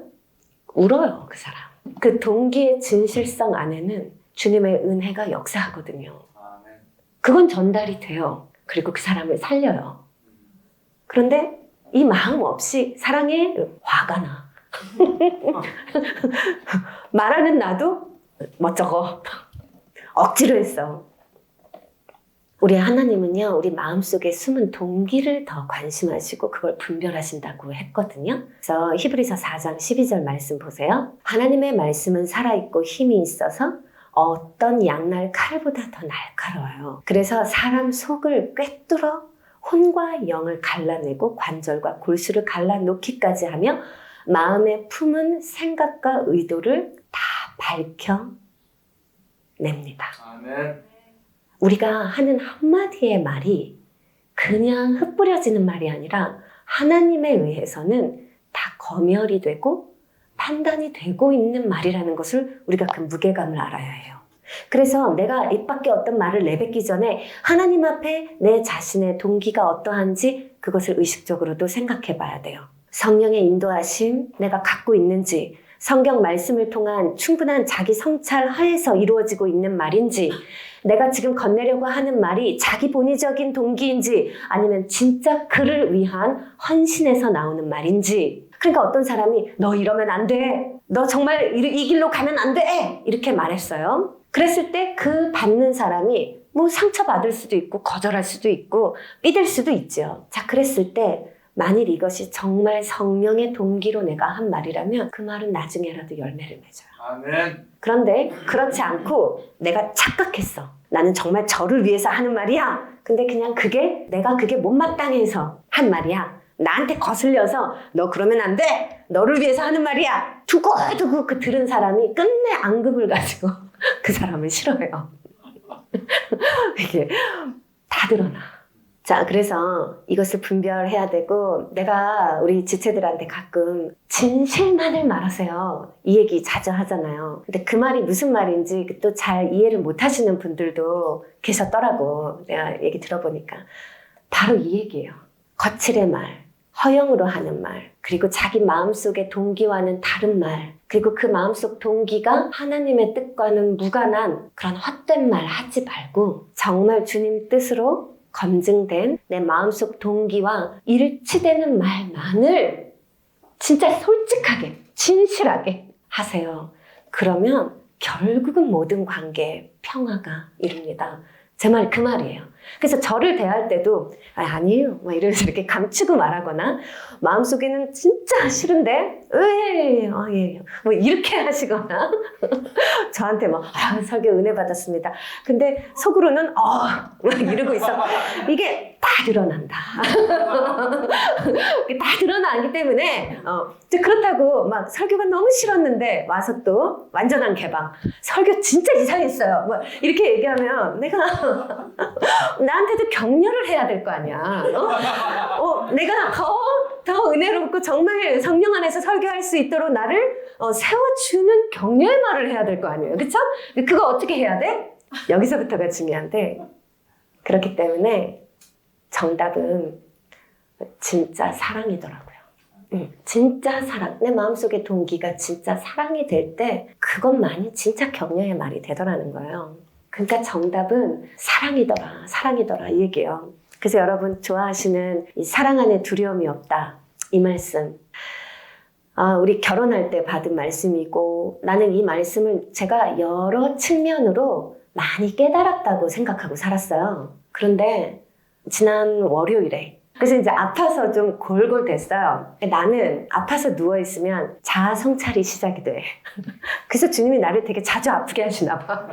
울어요, 그 사람. 그 동기의 진실성 안에는 주님의 은혜가 역사하거든요. 그건 전달이 돼요. 그리고 그 사람을 살려요. 그런데 이 마음 없이 사랑에 화가 나. 말하는 나도 멋쩍어. 억지로 했어. 우리 하나님은요, 우리 마음속에 숨은 동기를 더 관심하시고 그걸 분별하신다고 했거든요. 그래서 히브리서 4장 12절 말씀 보세요. 하나님의 말씀은 살아있고 힘이 있어서 어떤 양날 칼보다 더 날카로워요. 그래서 사람 속을 꿰뚫어 혼과 영을 갈라내고 관절과 골수를 갈라놓기까지 하며 마음에 품은 생각과 의도를 다 밝혀냅니다. 아멘. 우리가 하는 한마디의 말이 그냥 흩뿌려지는 말이 아니라 하나님에 의해서는 다 검열이 되고 판단이 되고 있는 말이라는 것을 우리가 그 무게감을 알아야 해요. 그래서 내가 입 밖에 어떤 말을 내뱉기 전에 하나님 앞에 내 자신의 동기가 어떠한지 그것을 의식적으로도 생각해 봐야 돼요. 성령의 인도하심 내가 갖고 있는지, 성경 말씀을 통한 충분한 자기 성찰 하에서 이루어지고 있는 말인지, 내가 지금 건네려고 하는 말이 자기 본의적인 동기인지 아니면 진짜 그를 위한 헌신에서 나오는 말인지. 그러니까 어떤 사람이 너 이러면 안 돼. 너 정말 이 길로 가면 안 돼. 이렇게 말했어요. 그랬을 때 그 받는 사람이 뭐 상처받을 수도 있고 거절할 수도 있고 삐들 수도 있죠. 자, 그랬을 때 만일 이것이 정말 성령의 동기로 내가 한 말이라면 그 말은 나중에라도 열매를 맺어요. 아멘. 그런데 그렇지 않고 내가 착각했어. 나는 정말 저를 위해서 하는 말이야. 근데 그냥 내가 그게 못마땅해서 한 말이야. 나한테 거슬려서 너 그러면 안 돼. 너를 위해서 하는 말이야. 두고두고 그 들은 사람이 끝내 앙금을 가지고 그 사람을 싫어해요. 이게 다 드러나. 자, 그래서 이것을 분별해야 되고 내가 우리 지체들한테 가끔 진실만을 말하세요. 이 얘기 자주 하잖아요. 근데 그 말이 무슨 말인지 또 잘 이해를 못 하시는 분들도 계셨더라고. 내가 얘기 들어보니까. 바로 이 얘기예요. 거칠의 말, 허영으로 하는 말, 그리고 자기 마음속의 동기와는 다른 말, 그리고 그 마음속 동기가 하나님의 뜻과는 무관한 그런 헛된 말 하지 말고 정말 주님 뜻으로 검증된 내 마음속 동기와 일치되는 말만을 진짜 솔직하게, 진실하게 하세요. 그러면 결국은 모든 관계에 평화가 이룹니다. 제 말 그 말이에요. 그래서 저를 대할 때도 아니에요 막 이러면서 이렇게 감추고 말하거나 마음속에는 진짜 싫은데 예, 뭐 이렇게 하시거나 저한테 막 설교 은혜 받았습니다. 근데 속으로는 막 이러고 있어. 이게 다 드러난다. 다 드러나기 때문에 그렇다고 막 설교가 너무 싫었는데 와서 또 완전한 개방. 설교 진짜 이상했어요. 뭐 이렇게 얘기하면 내가 나한테도 격려를 해야 될 거 아니야. 내가 더 은혜롭고 정말 성령 안에서 설교할 수 있도록 나를 세워주는 격려의 말을 해야 될 거 아니에요. 그쵸? 그거 어떻게 해야 돼? 여기서부터가 중요한데 그렇기 때문에 정답은 진짜 사랑이더라고요. 진짜 사랑. 내 마음속의 동기가 진짜 사랑이 될 때 그것만이 진짜 격려의 말이 되더라는 거예요. 그러니까 정답은 사랑이더라, 사랑이더라 이 얘기예요. 그래서 여러분 좋아하시는 이 사랑 안에 두려움이 없다 이 말씀. 우리 결혼할 때 받은 말씀이고 나는 이 말씀을 제가 여러 측면으로 많이 깨달았다고 생각하고 살았어요. 그런데 지난 월요일에 그래서 이제 아파서 좀 골골댔어요. 나는 아파서 누워있으면 자아 성찰이 시작이 돼. 그래서 주님이 나를 되게 자주 아프게 하시나 봐.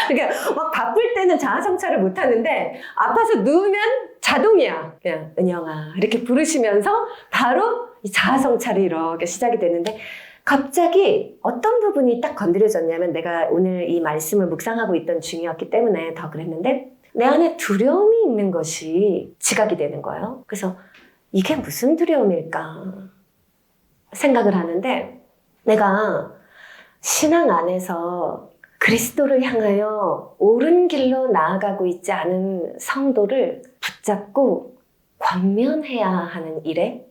그러니까 막 바쁠 때는 자아 성찰을 못 하는데 아파서 누우면 자동이야. 그냥 은영아 이렇게 부르시면서 바로 이 자아 성찰이 이렇게 시작이 되는데 갑자기 어떤 부분이 딱 건드려졌냐면 내가 오늘 이 말씀을 묵상하고 있던 중이었기 때문에 더 그랬는데 내 안에 두려움이 있는 것이 지각이 되는 거예요. 그래서 이게 무슨 두려움일까 생각을 하는데 내가 신앙 안에서 그리스도를 향하여 옳은 길로 나아가고 있지 않은 성도를 붙잡고 권면해야 하는 일에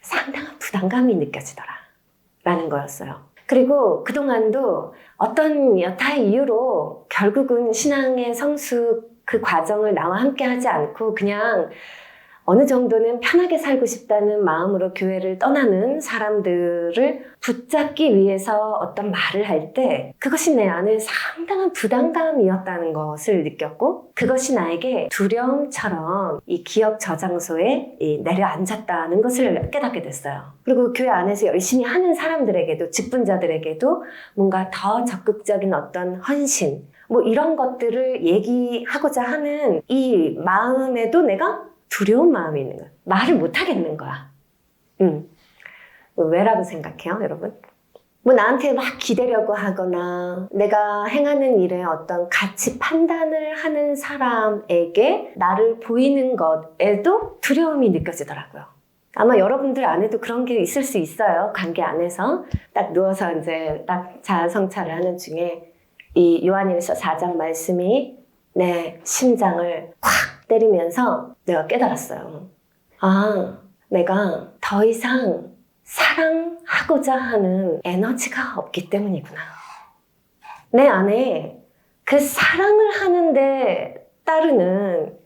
상당한 부담감이 느껴지더라 라는 거였어요. 그리고 그동안도 어떤 여타의 이유로 결국은 신앙의 성숙 그 과정을 나와 함께 하지 않고 그냥 어느 정도는 편하게 살고 싶다는 마음으로 교회를 떠나는 사람들을 붙잡기 위해서 어떤 말을 할 때 그것이 내 안에 상당한 부담감이었다는 것을 느꼈고 그것이 나에게 두려움처럼 이 기업 저장소에 내려앉았다는 것을 깨닫게 됐어요. 그리고 교회 안에서 열심히 하는 사람들에게도 직분자들에게도 뭔가 더 적극적인 어떤 헌신 뭐 이런 것들을 얘기하고자 하는 이 마음에도 내가 두려운 마음이 있는 거야. 말을 못 하겠는 거야. 왜라고 생각해요, 여러분? 뭐 나한테 막 기대려고 하거나 내가 행하는 일에 어떤 가치 판단을 하는 사람에게 나를 보이는 것에도 두려움이 느껴지더라고요. 아마 여러분들 안에도 그런 게 있을 수 있어요. 관계 안에서 딱 누워서 이제 딱 자아 성찰을 하는 중에 이 요한일서 4장 말씀이 내 심장을 확 때리면서 내가 깨달았어요. 아, 내가 더 이상 사랑하고자 하는 에너지가 없기 때문이구나. 내 안에 그 사랑을 하는데 따르는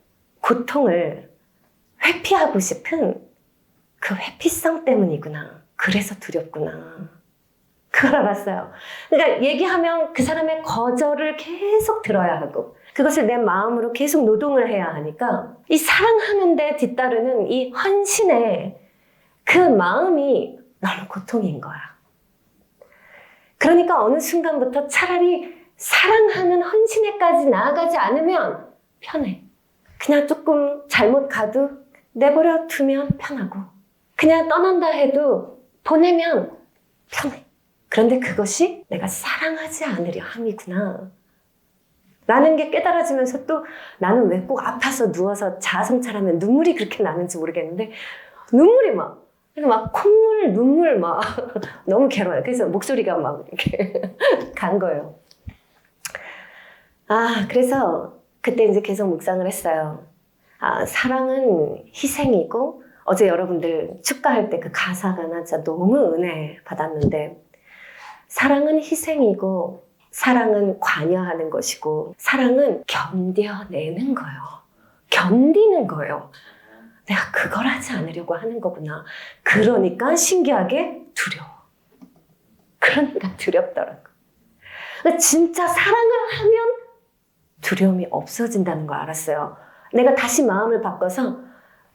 고통을 회피하고 싶은 그 회피성 때문이구나. 그래서 두렵구나. 그걸 알았어요. 그러니까 얘기하면 그 사람의 거절을 계속 들어야 하고 그것을 내 마음으로 계속 노동을 해야 하니까 이 사랑하는데 뒤따르는 이 헌신의 그 마음이 너무 고통인 거야. 그러니까 어느 순간부터 차라리 사랑하는 헌신에까지 나아가지 않으면 편해. 그냥 조금 잘못 가도 내버려 두면 편하고 그냥 떠난다 해도 보내면 편해. 그런데 그것이 내가 사랑하지 않으려 함이구나 라는 게 깨달아지면서 또 나는 왜 꼭 아파서 누워서 자아성찰하면 눈물이 그렇게 나는지 모르겠는데 눈물이 막 콧물, 눈물 막 너무 괴로워요. 그래서 목소리가 막 이렇게 간 거예요. 그래서 그때 이제 계속 묵상을 했어요. 사랑은 희생이고 어제 여러분들 축가할 때 그 가사가 나 진짜 너무 은혜 받았는데 사랑은 희생이고 사랑은 관여하는 것이고 사랑은 견뎌내는 거예요. 견디는 거예요. 내가 그걸 하지 않으려고 하는 거구나. 그러니까 신기하게 두려워. 그러니까 두렵더라고. 그러니까 진짜 사랑을 하면 두려움이 없어진다는 걸 알았어요. 내가 다시 마음을 바꿔서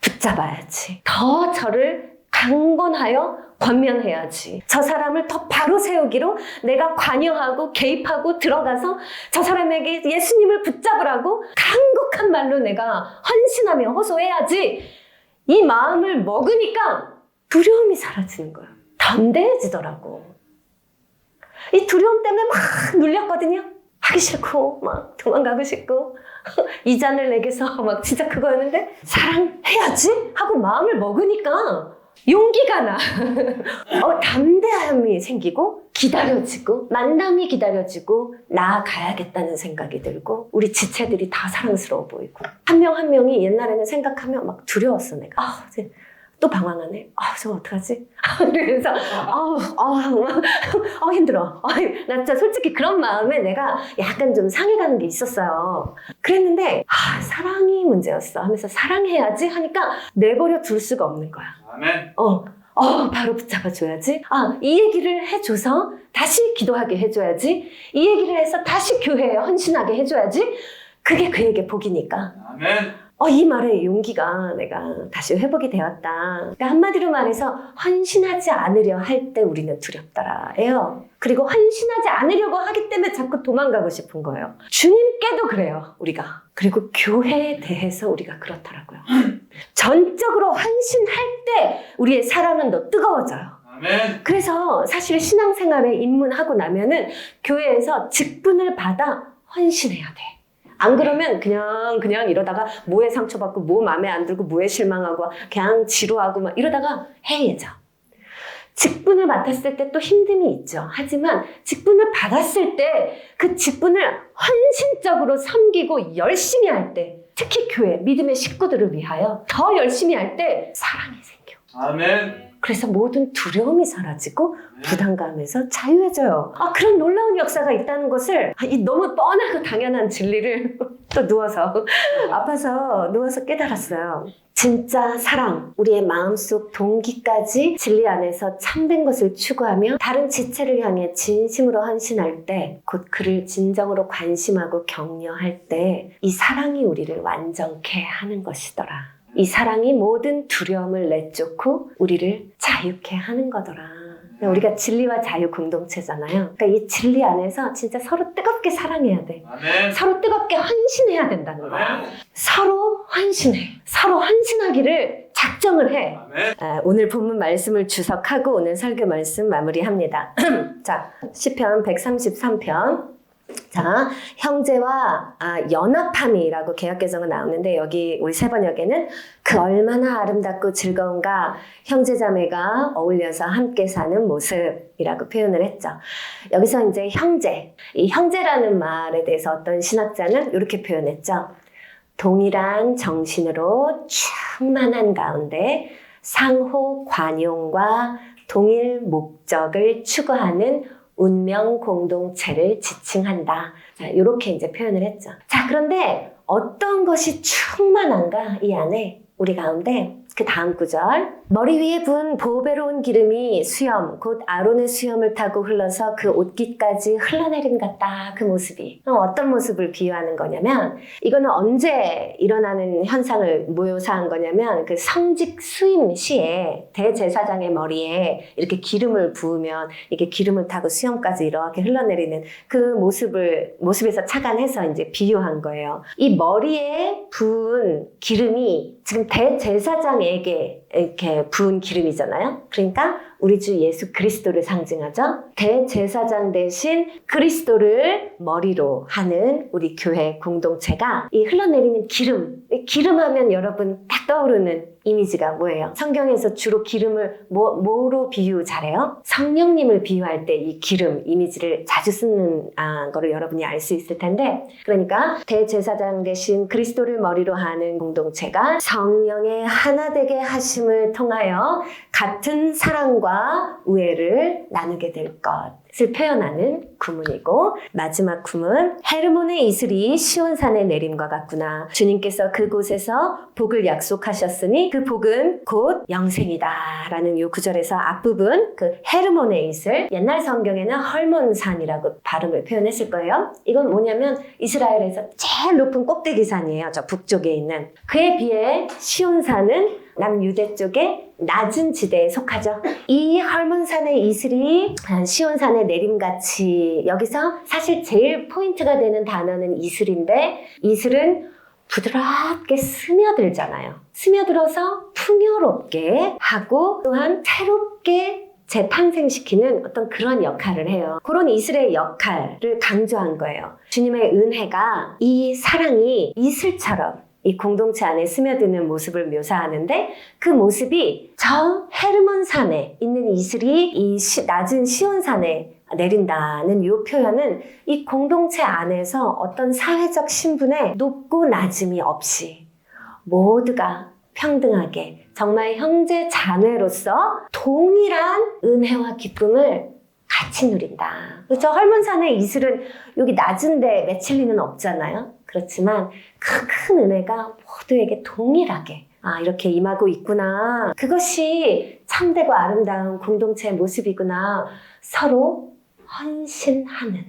붙잡아야지. 더 저를 강건하여 권면해야지. 저 사람을 더 바로 세우기로 내가 관여하고 개입하고 들어가서 저 사람에게 예수님을 붙잡으라고 간곡한 말로 내가 헌신하며 호소해야지. 이 마음을 먹으니까 두려움이 사라지는 거야. 담대해지더라고. 이 두려움 때문에 막 눌렸거든요. 하기 싫고 막 도망가고 싶고 이 잔을 내게서 막 진짜 그거였는데 사랑해야지 하고 마음을 먹으니까 용기가 나. 담대함이 생기고 기다려지고 만남이 기다려지고 나아가야겠다는 생각이 들고 우리 지체들이 다 사랑스러워 보이고 한 명 한 명이 옛날에는 생각하면 막 두려웠어 내가. 또 방황하네. 저거 어떡하지? 그래서 힘들어. 나 진짜 솔직히 그런 마음에 내가 약간 좀 상해가는 게 있었어요. 그랬는데 사랑이 문제였어 하면서 사랑해야지 하니까 내버려 둘 수가 없는 거야. 아멘. 바로 붙잡아줘야지. 이 얘기를 해줘서 다시 기도하게 해줘야지. 이 얘기를 해서 다시 교회에 헌신하게 해줘야지. 그게 그에게 복이니까. 아멘. 이 말에 용기가 내가 다시 회복이 되었다. 그러니까 한마디로 말해서 헌신하지 않으려 할 때 우리는 두렵더라예요. 그리고 헌신하지 않으려고 하기 때문에 자꾸 도망가고 싶은 거예요. 주님께도 그래요, 우리가. 그리고 교회에 대해서 우리가 그렇더라고요. 전적으로 헌신할 때 우리의 사랑은 더 뜨거워져요. 아멘. 그래서 사실 신앙생활에 입문하고 나면은 교회에서 직분을 받아 헌신해야 돼. 안 그러면 그냥 이러다가 뭐에 상처받고 뭐 마음에 안 들고 뭐에 실망하고 그냥 지루하고 막 이러다가 해이해져. 직분을 맡았을 때 또 힘듦이 있죠. 하지만 직분을 받았을 때 그 직분을 헌신적으로 섬기고 열심히 할 때, 특히 교회, 믿음의 식구들을 위하여 더 열심히 할 때 사랑이 생겨. 아멘. 그래서 모든 두려움이 사라지고 부담감에서 자유해져요. 그런 놀라운 역사가 있다는 것을 이 너무 뻔하고 당연한 진리를 또 아파서 누워서 깨달았어요. 진짜 사랑, 우리의 마음속 동기까지 진리 안에서 참된 것을 추구하며 다른 지체를 향해 진심으로 헌신할 때, 곧 그를 진정으로 관심하고 격려할 때 이 사랑이 우리를 완전케 하는 것이더라. 이 사랑이 모든 두려움을 내쫓고 우리를 자유케 하는 거더라. 우리가 진리와 자유 공동체잖아요. 그러니까 이 진리 안에서 진짜 서로 뜨겁게 사랑해야 돼. 아멘. 서로 뜨겁게 헌신해야 된다는 거야. 서로 헌신해. 서로 헌신하기를 작정을 해. 아멘. 오늘 본문 말씀을 주석하고 오늘 설교 말씀 마무리합니다. 자, 시편 133편. 자, 형제와 연합함이라고 개역개정은 나오는데 여기 우리 세번역에는 그 얼마나 아름답고 즐거운가 형제자매가 어울려서 함께 사는 모습이라고 표현을 했죠. 여기서 이제 형제, 이 형제라는 말에 대해서 어떤 신학자는 이렇게 표현했죠. 동일한 정신으로 충만한 가운데 상호 관용과 동일 목적을 추구하는 운명 공동체를 지칭한다. 자, 이렇게 이제 표현을 했죠. 자, 그런데 어떤 것이 충만한가? 이 안에 우리 가운데 그 다음 구절. 머리 위에 부은 보배로운 기름이 수염, 곧 아론의 수염을 타고 흘러서 그 옷깃까지 흘러내림 같다. 그 모습이. 어떤 모습을 비유하는 거냐면 이거는 언제 일어나는 현상을 묘사한 거냐면 그 성직 수임 시에 대제사장의 머리에 이렇게 기름을 부으면 이게 기름을 타고 수염까지 이렇게 흘러내리는 그 모습에서 착안해서 이제 비유한 거예요. 이 머리에 부은 기름이 지금 대제사장에게 이렇게 부은 기름이잖아요. 그러니까 우리 주 예수 그리스도를 상징하죠. 대제사장 대신 그리스도를 머리로 하는 우리 교회 공동체가 이 흘러내리는 기름 하면 여러분 딱 떠오르는 이미지가 뭐예요? 성경에서 주로 기름을 뭐로 비유 잘해요? 성령님을 비유할 때 이 기름 이미지를 자주 쓰는 거를 여러분이 알 수 있을 텐데, 그러니까 대제사장 대신 그리스도를 머리로 하는 공동체가 성령의 하나 되게 하심을 통하여 같은 사랑과 우애를 나누게 될 것을 표현하는 구문이고, 마지막 구문, 헤르몬의 이슬이 시온산에 내림과 같구나. 주님께서 그곳에서 복을 약속하셨으니 그 복은 곧 영생이다 라는 이 구절에서 앞부분 그 헤르몬의 이슬, 옛날 성경에는 헐몬산이라고 발음을 표현했을 거예요. 이건 뭐냐면 이스라엘에서 제일 높은 꼭대기산이에요. 저 북쪽에 있는. 그에 비해 시온산은 남유대 쪽에 낮은 지대에 속하죠. 이 헐몬산의 이슬이 시온산의 내림같이, 여기서 사실 제일 포인트가 되는 단어는 이슬인데, 이슬은 부드럽게 스며들잖아요. 스며들어서 풍요롭게 하고 또한 새롭게 재탄생시키는 어떤 그런 역할을 해요. 그런 이슬의 역할을 강조한 거예요. 주님의 은혜가, 이 사랑이 이슬처럼 이 공동체 안에 스며드는 모습을 묘사하는데, 그 모습이 저 헤르몬산에 있는 이슬이 이 낮은 시온산에 내린다는 이 표현은 이 공동체 안에서 어떤 사회적 신분에 높고 낮음이 없이 모두가 평등하게 정말 형제 자매로서 동일한 은혜와 기쁨을 같이 누린다. 저 헐몬산의 이슬은 여기 낮은데 맺힐 리는 없잖아요. 그렇지만 큰 은혜가 모두에게 동일하게 이렇게 임하고 있구나. 그것이 참되고 아름다운 공동체의 모습이구나. 서로 헌신하는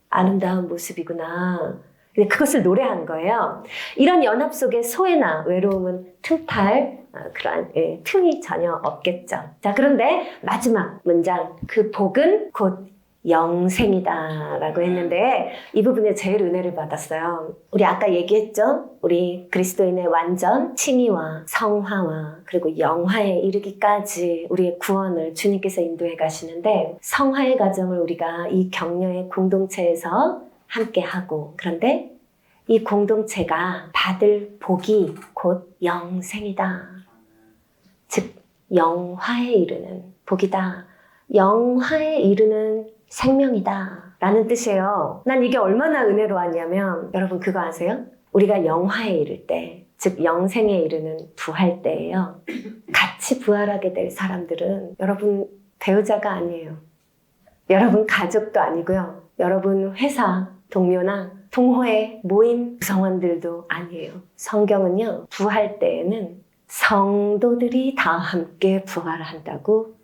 아름다운 모습이구나. 근데 그것을 노래한 거예요. 이런 연합 속에 소외나 외로움은 틈탈 그러한 틈이 전혀 없겠죠. 자, 그런데 마지막 문장, 그 복은 곧 영생이다 라고 했는데 이 부분에 제일 은혜를 받았어요. 우리 아까 얘기했죠? 우리 그리스도인의 완전 칭의와 성화와 그리고 영화에 이르기까지 우리의 구원을 주님께서 인도해 가시는데, 성화의 과정을 우리가 이 격려의 공동체에서 함께 하고, 그런데 이 공동체가 받을 복이 곧 영생이다. 즉 영화에 이르는 복이다. 영화에 이르는 생명이다 라는 뜻이에요. 난 이게 얼마나 은혜로웠냐면, 여러분 그거 아세요? 우리가 영화에 이를 때, 즉 영생에 이르는 부활 때예요. 같이 부활하게 될 사람들은 여러분 배우자가 아니에요. 여러분 가족도 아니고요. 여러분 회사 동료나 동호회 모임 구성원들도 아니에요. 성경은요, 부활 때에는 성도들이 다 함께 부활한다고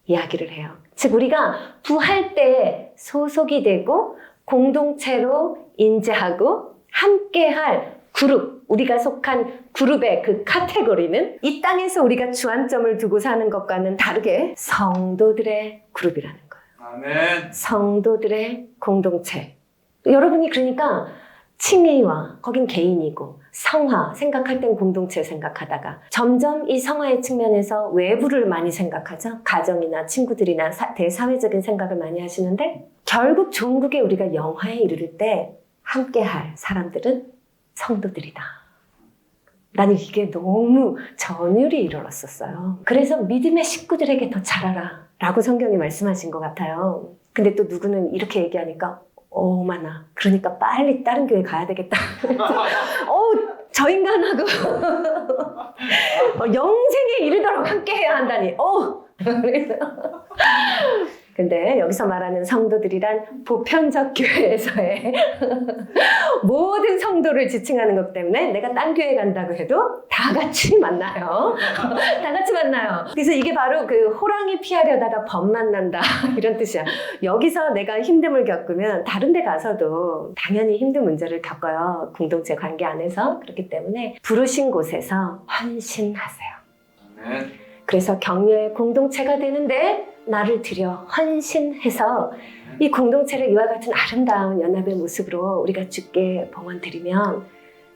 이야기를 해요. 즉 우리가 부활 때 소속이 되고 공동체로 인재하고 함께할 그룹, 우리가 속한 그룹의 그 카테고리는 이 땅에서 우리가 주안점을 두고 사는 것과는 다르게 성도들의 그룹이라는 거예요. 아멘. 성도들의 공동체. 여러분이 그러니까 칭의와, 거긴 개인이고, 성화 생각할 땐 공동체 생각하다가 점점 이 성화의 측면에서 외부를 많이 생각하죠. 가정이나 친구들이나 대사회적인 생각을 많이 하시는데, 결국 종국에 우리가 영화에 이르를 때 함께할 사람들은 성도들이다. 나는 이게 너무 전율이 일어났었어요. 그래서 믿음의 식구들에게 더 잘하라 라고 성경이 말씀하신 것 같아요. 근데 또 누구는 이렇게 얘기하니까 오마나, 그러니까 빨리 다른 교회 가야 되겠다. 저 인간하고 영생에 이르도록 함께 해야 한다니. 근데 여기서 말하는 성도들이란 보편적 교회에서의 모든 성도를 지칭하는 것 때문에 내가 딴 교회 간다고 해도 다 같이 만나요. 다 같이 만나요. 그래서 이게 바로 그 호랑이 피하려다가 범 만난다 이런 뜻이야. 여기서 내가 힘듦을 겪으면 다른 데 가서도 당연히 힘든 문제를 겪어요. 공동체 관계 안에서. 그렇기 때문에 부르신 곳에서 헌신하세요. 아멘. 그래서 격려의 공동체가 되는데 나를 들여 헌신해서 이 공동체를 이와 같은 아름다운 연합의 모습으로 우리가 주께 봉헌 드리면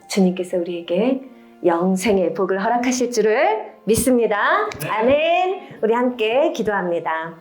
주님께서 우리에게 영생의 복을 허락하실 줄을 믿습니다. 아멘. 우리 함께 기도합니다.